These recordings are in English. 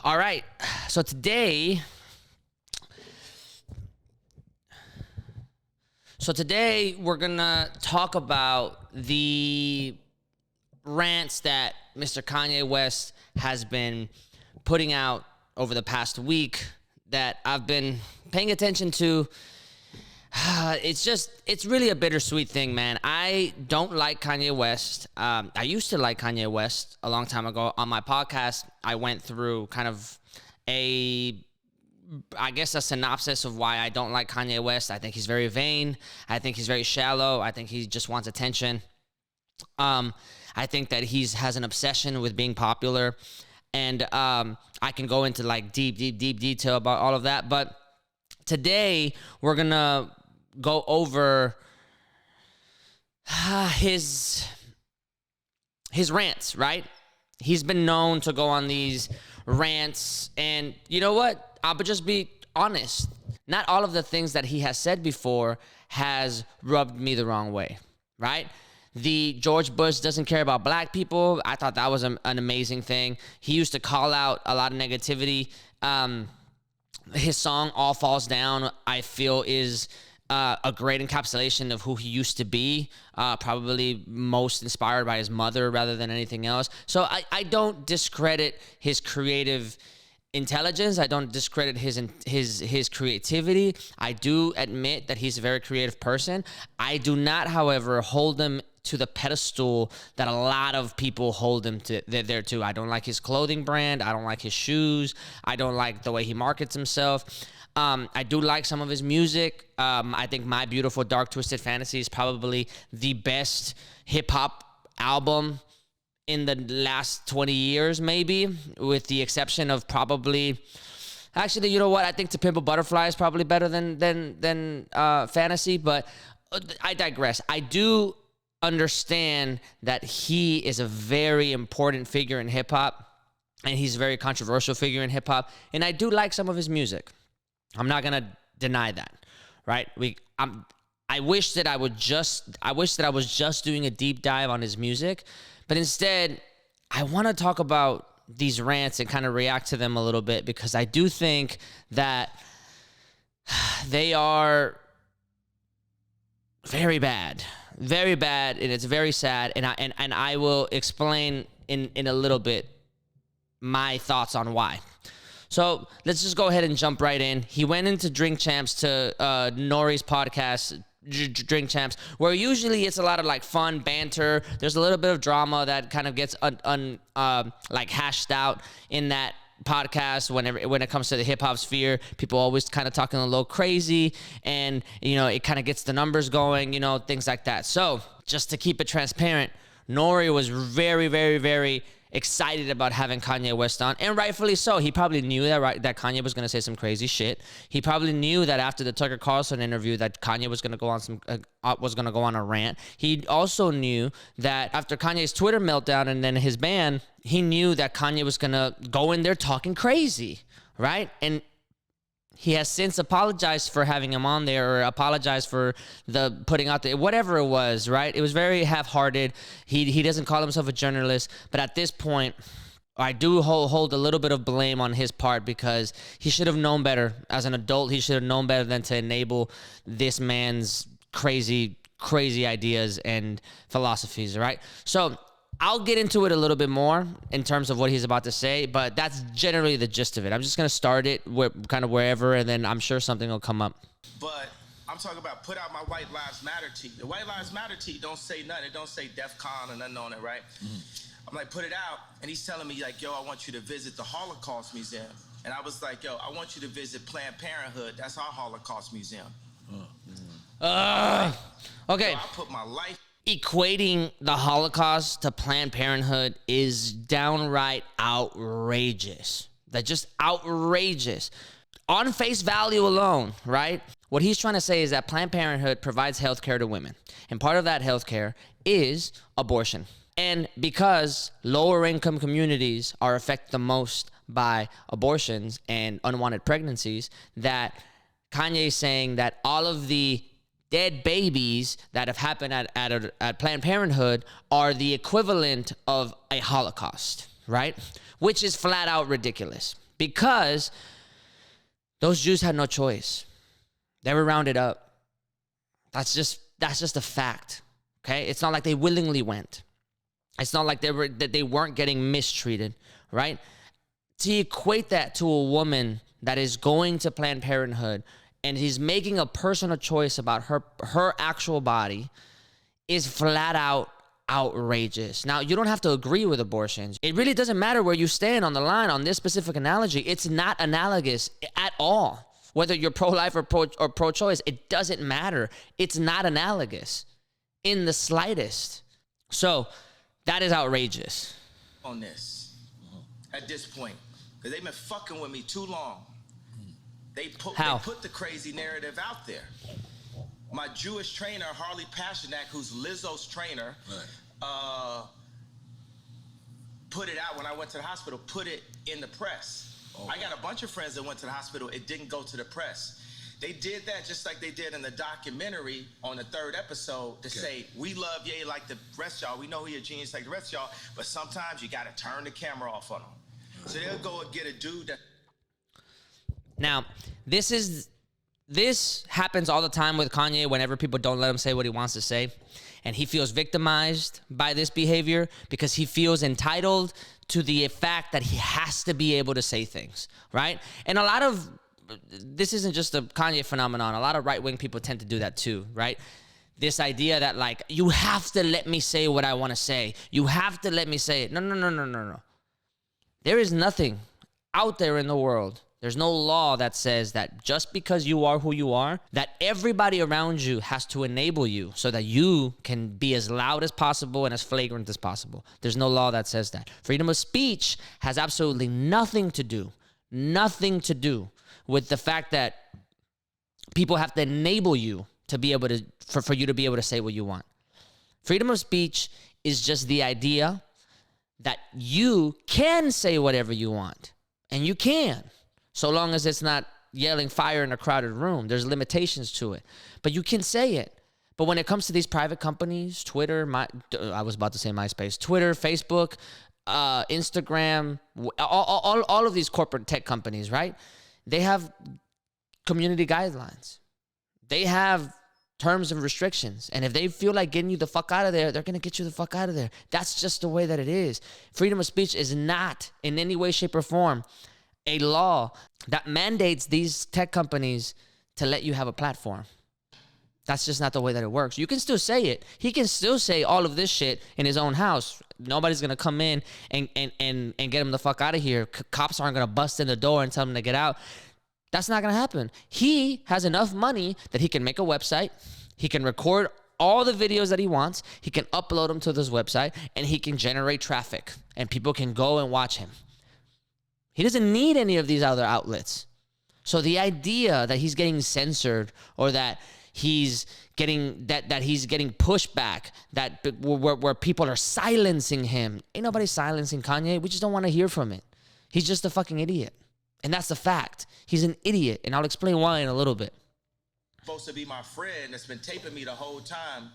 All right. So today we're going to talk about the rants that Mr. Kanye West has been putting out over the past week that I've been paying attention to. It's really a bittersweet thing, man. I don't like Kanye West. I used to like Kanye West a long time ago. On my podcast, I went through kind of a synopsis of why I don't like Kanye West. I think he's very vain. I think he's very shallow. I think he just wants attention. I think that has an obsession with being popular. And I can go into like deep detail about all of that. But today, we're going to go over his rants, right? He's been known to go on these rants. And you know what? I'll just be honest. Not all of the things that he has said before has rubbed me the wrong way, right? The George Bush doesn't care about black people. I thought that was an amazing thing. He used to call out a lot of negativity. His song, All Falls Down, I feel is a great encapsulation of who he used to be, probably most inspired by his mother rather than anything else. So I don't discredit his creative intelligence. I don't discredit his creativity. I do admit that he's a very creative person. I do not, however, hold him to the pedestal that a lot of people hold him to there too. I don't like his clothing brand. I don't like his shoes. I don't like the way he markets himself. I do like some of his music. I think My Beautiful Dark Twisted Fantasy is probably the best hip hop album in the last 20 years, maybe, with the exception of probably. Actually, you know what? I think To Pimp a Butterfly is probably better than Fantasy, but I digress. I do understand that he is a very important figure in hip hop, and he's a very controversial figure in hip hop, and I do like some of his music. I'm not gonna deny that, right? I wish that I was just doing a deep dive on his music, but instead, I want to talk about these rants and kind of react to them a little bit, because I do think that they are very bad, and it's very sad. And I will explain in a little bit my thoughts on why. So let's just go ahead and jump right in. He went into Drink Champs to Nori's podcast, Drink Champs, where usually it's a lot of like fun banter. There's a little bit of drama that kind of gets like hashed out in that podcast. When it comes to the hip hop sphere, people always kind of talking a little crazy, and it kind of gets the numbers going, things like that. So just to keep it transparent, Nori was very, very, very excited about having Kanye West on, and rightfully so. He probably knew that Kanye was going to say some crazy shit. He probably knew that after the Tucker Carlson interview that Kanye was going to go on a rant. He also knew that after Kanye's Twitter meltdown and then his ban, he knew that Kanye was going to go in there talking crazy, right? And he has since apologized for having him on there, or apologized for the putting out the whatever it was, right? It was very half-hearted. He doesn't call himself a journalist, but at this point, I do hold a little bit of blame on his part, because he should have known better. As an adult, he should have known better than to enable this man's crazy ideas and philosophies, right? So I'll get into it a little bit more in terms of what he's about to say, but that's generally the gist of it. I'm just going to start it kind of wherever, and then I'm sure something will come up. But I'm talking about put out my White Lives Matter tee. The White Lives Matter tee don't say nothing. It don't say DEF CON or nothing on it, right? Mm-hmm. I'm like, put it out. And he's telling me, like, yo, I want you to visit the Holocaust Museum. And I was like, yo, I want you to visit Planned Parenthood. That's our Holocaust Museum. Okay. So I put my life. Equating the Holocaust to Planned Parenthood is downright outrageous. That's just outrageous. On face value alone, right? What he's trying to say is that Planned Parenthood provides health care to women. And part of that health care is abortion. And because lower income communities are affected the most by abortions and unwanted pregnancies, that Kanye is saying that all of the dead babies that have happened at Planned Parenthood are the equivalent of a Holocaust, right? Which is flat out ridiculous. because those Jews had no choice. They were rounded up. That's just a fact. Okay? It's not like they willingly went. It's not like they weren't getting mistreated, right? To equate that to a woman that is going to Planned Parenthood and he's making a personal choice about her actual body is flat out outrageous. Now, you don't have to agree with abortions. It really doesn't matter where you stand on the line on this specific analogy. It's not analogous at all. Whether you're pro-life or pro-choice, it doesn't matter. It's not analogous in the slightest. So that is outrageous. On this, at this point, because they've been fucking with me too long. They put the crazy narrative out there. My Jewish trainer, Harley Pasternak, who's Lizzo's trainer, put it out when I went to the hospital, put it in the press. Oh. I got a bunch of friends that went to the hospital. It didn't go to the press. They did that just like they did in the documentary on the 3rd episode to say, we love Ye like the rest of y'all. We know he a genius like the rest of y'all, but sometimes you got to turn the camera off on him. So they'll go and get a dude that... Now, this happens all the time with Kanye whenever people don't let him say what he wants to say. And he feels victimized by this behavior because he feels entitled to the fact that he has to be able to say things, right? And a lot of... This isn't just a Kanye phenomenon. A lot of right-wing people tend to do that too, right? This idea that, like, you have to let me say what I want to say. You have to let me say it. No. There is nothing out there in the world. There's no law that says that just because you are who you are, that everybody around you has to enable you so that you can be as loud as possible and as flagrant as possible. There's no law that says that. Freedom of speech has absolutely nothing to do with the fact that people have to enable you to be able to, for you to be able to say what you want. Freedom of speech is just the idea that you can say whatever you want. And you can, so long as it's not yelling fire in a crowded room. There's limitations to it. But you can say it. But when it comes to these private companies, Twitter, I was about to say MySpace, Twitter, Facebook, Instagram, all of these corporate tech companies, right? They have community guidelines. They have terms and restrictions. And if they feel like getting you the fuck out of there, they're going to get you the fuck out of there. That's just the way that it is. Freedom of speech is not in any way, shape, or form a law that mandates these tech companies to let you have a platform. That's just not the way that it works. You can still say it. He can still say all of this shit in his own house. Nobody's going to come in and get him the fuck out of here. Cops aren't going to bust in the door and tell him to get out. That's not going to happen. He has enough money that he can make a website. He can record all the videos that he wants. He can upload them to this website, and he can generate traffic, and people can go and watch him. He doesn't need any of these other outlets. So the idea that he's getting censored or that he's getting pushback, that where people are silencing him. Ain't nobody silencing Kanye. We just don't want to hear from it. He's just a fucking idiot. And that's the fact. He's an idiot. And I'll explain why in a little bit. Supposed to be my friend that's been taping me the whole time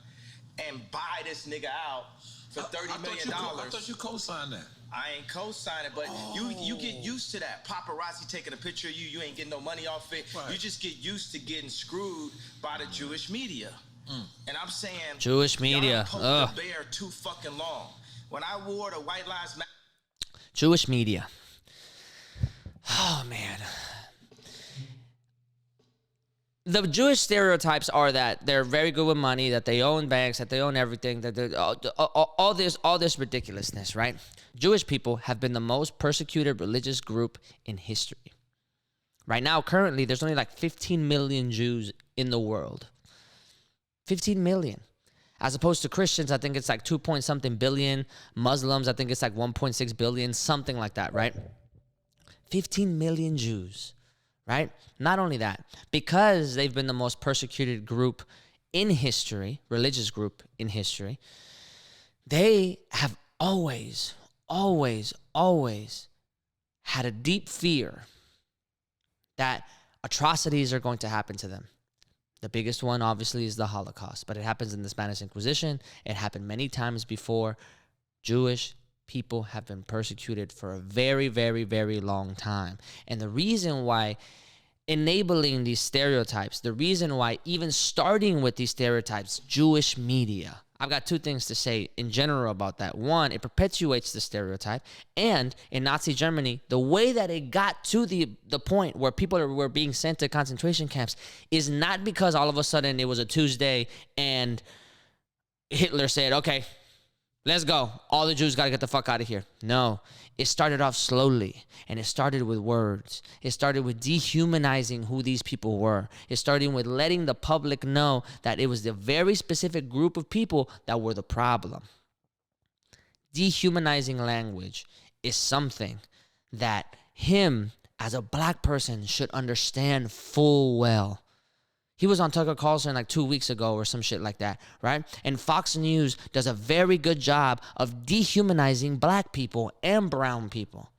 and buy this nigga out for $30 million. I thought you co-signed that. I ain't co-signing, but you get used to that. Paparazzi taking a picture of you, you ain't getting no money off it. Right. You just get used to getting screwed by the Jewish media. And I'm saying Jewish media. Y'all poked the bear too fucking long. When I wore the White Lives Matter. Jewish media. Oh man. The Jewish stereotypes are that they're very good with money, that they own banks, that they own everything, that they're all this ridiculousness, right? Jewish people have been the most persecuted religious group in history. Right now, currently, there's only like 15 million Jews in the world. 15 million. As opposed to Christians, I think it's like 2-point-something billion. Muslims, I think it's like 1.6 billion, something like that, right? 15 million Jews. Right? Not only that, because they've been the most persecuted group in history, religious group in history, they have always had a deep fear that atrocities are going to happen to them. The biggest one, obviously, is the Holocaust, but it happens in the Spanish Inquisition. It happened many times before. Jewish people have been persecuted for a very, very, very long time. And the reason why enabling these stereotypes, the reason why even starting with these stereotypes, Jewish media, I've got two things to say in general about that. One, it perpetuates the stereotype. And in Nazi Germany, the way that it got to the point where people were being sent to concentration camps is not because all of a sudden it was a Tuesday and Hitler said, okay, let's go. All the Jews got to get the fuck out of here. No, it started off slowly, and it started with words. It started with dehumanizing who these people were. It started with letting the public know that it was the very specific group of people that were the problem. Dehumanizing language is something that him, as a black person, should understand full well. He was on Tucker Carlson like 2 weeks ago or some shit like that, right? And Fox News does a very good job of dehumanizing black people and brown people.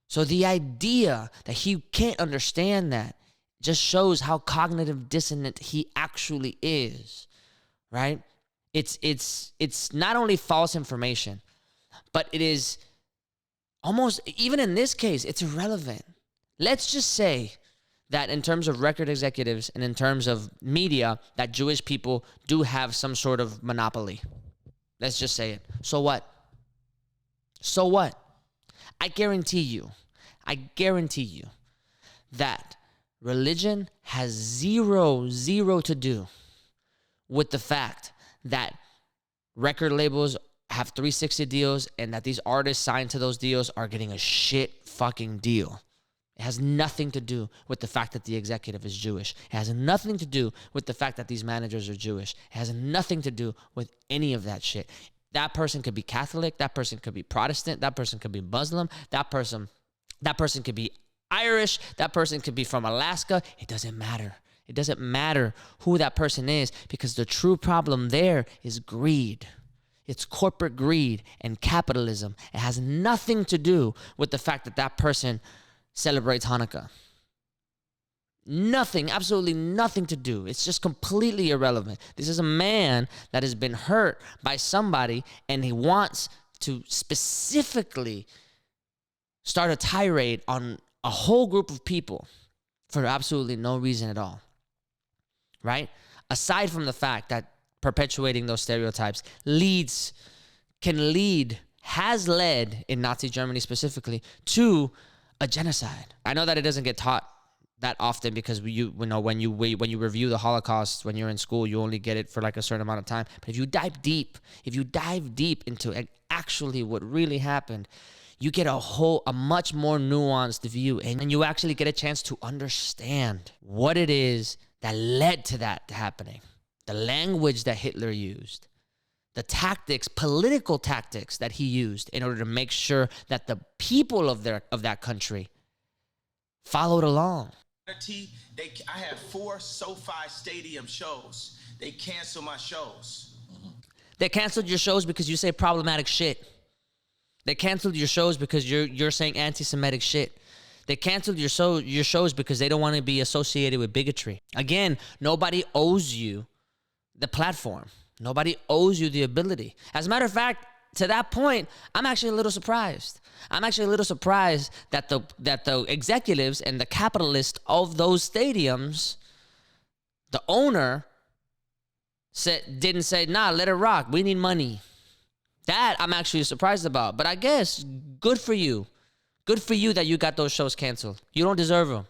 So the idea that he can't understand that just shows how cognitive dissonant he actually is, right? It's not only false information, but it is almost, even in this case, it's irrelevant. Let's just say that in terms of record executives and in terms of media, that Jewish people do have some sort of monopoly. Let's just say it. So what? So what? I guarantee you that religion has zero to do with the fact that record labels have 360 deals and that these artists signed to those deals are getting a shit fucking deal. It has nothing to do with the fact that the executive is Jewish. It has nothing to do with the fact that these managers are Jewish. It has nothing to do with any of that shit. That person could be Catholic. That person could be Protestant. That person could be Muslim. That person could be Irish. That person could be from Alaska. It doesn't matter. It doesn't matter who that person is, because the true problem there is greed. It's corporate greed and capitalism. It has nothing to do with the fact that that person celebrates Hanukkah. Nothing, absolutely nothing to do. It's just completely irrelevant. This is a man that has been hurt by somebody, and he wants to specifically start a tirade on a whole group of people for absolutely no reason at all. Right? Aside from the fact that perpetuating those stereotypes has led in Nazi Germany specifically to a genocide. I know that it doesn't get taught that often because when you review the Holocaust when you're in school, you only get it for like a certain amount of time. But if you dive deep into actually what really happened, you get a much more nuanced view, and you actually get a chance to understand what it is that led to that happening. The language that Hitler used, the tactics, political tactics that he used in order to make sure that the people of that country followed along. I had 4 SoFi Stadium shows. They canceled my shows. They canceled your shows because you say problematic shit. They canceled your shows because you're saying anti-Semitic shit. They canceled your shows because they don't want to be associated with bigotry. Again, nobody owes you the platform. Nobody owes you the ability. As a matter of fact, to that point, I'm actually a little surprised. I'm actually a little surprised that the executives and the capitalists of those stadiums, the owner, didn't say, nah, let it rock. We need money. That I'm actually surprised about. But I guess good for you. Good for you that you got those shows canceled. You don't deserve them.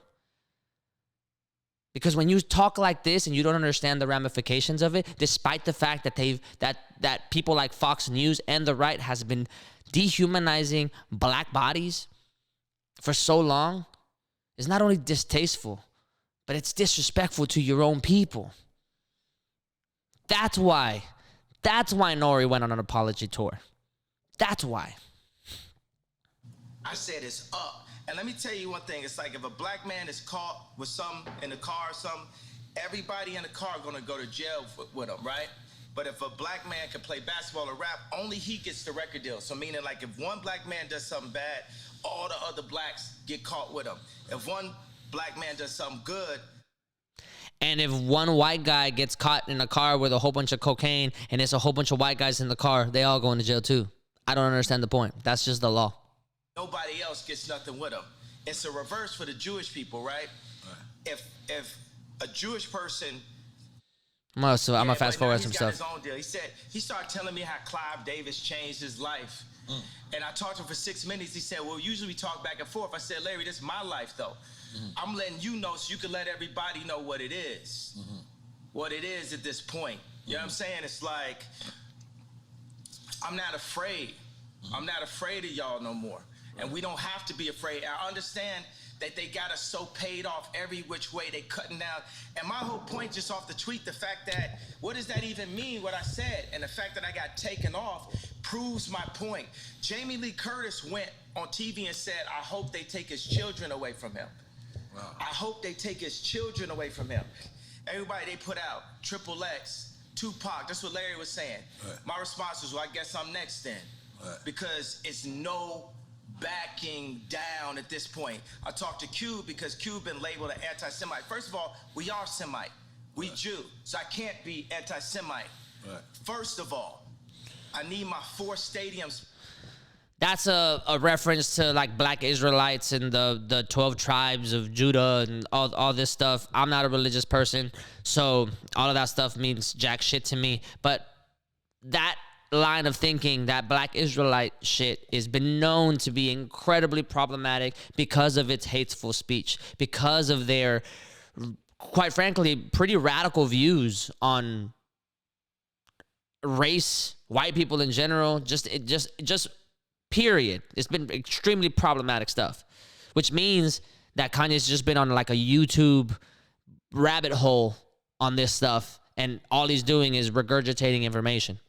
Because when you talk like this and you don't understand the ramifications of it, despite the fact that that people like Fox News and the right has been dehumanizing black bodies for so long, is not only distasteful, but it's disrespectful to your own people. That's why Nori went on an apology tour. That's why. I said it's up. And let me tell you one thing. It's like if a black man is caught with something in the car or something, everybody in the car going to go to jail with him, right? But if a black man can play basketball or rap, only he gets the record deal. So meaning like if one black man does something bad, all the other blacks get caught with him. If one black man does something good, and if one white guy gets caught in a car with a whole bunch of cocaine and it's a whole bunch of white guys in the car, they all go into jail too. I don't understand the point. That's just the law. Nobody else gets nothing with them. It's a reverse for the Jewish people, right? If a Jewish person, I'm gonna fast forward some stuff. His own deal. He started telling me how Clive Davis changed his life. And I talked to him for 6 minutes. He said, well, usually we talk back and forth. I said, Larry, this is my life, though. I'm letting you know so you can let everybody know what it is. What it is at this point. You know what I'm saying? It's like, I'm not afraid. I'm not afraid of y'all no more. And we don't have to be afraid. I understand that they got us so paid off every which way, they cutting down. And my whole point just off the tweet, the fact that, what does that even mean, what I said? And the fact that I got taken off proves my point. Jamie Lee Curtis went on TV and said, I hope they take his children away from him. Wow. I hope they take his children away from him. Everybody they put out, Triple X, Tupac, that's what Larry was saying. Right. My response was, well, I guess I'm next then. Right. Because it's no backing down at this point. I talked to Cube because Cube been labeled an anti-Semite. First of all, we are Semite. We Jew. So I can't be anti-Semite. Right. First of all, I need my 4 stadiums. That's a reference to like black Israelites and the 12 tribes of Judah and all this stuff. I'm not a religious person, so all of that stuff means jack shit to me. But that line of thinking, that black Israelite shit, has been known to be incredibly problematic because of its hateful speech, because of their, quite frankly, pretty radical views on race, white people in general, just period. It's been extremely problematic stuff, which means that Kanye's just been on like a YouTube rabbit hole on this stuff, and all he's doing is regurgitating information.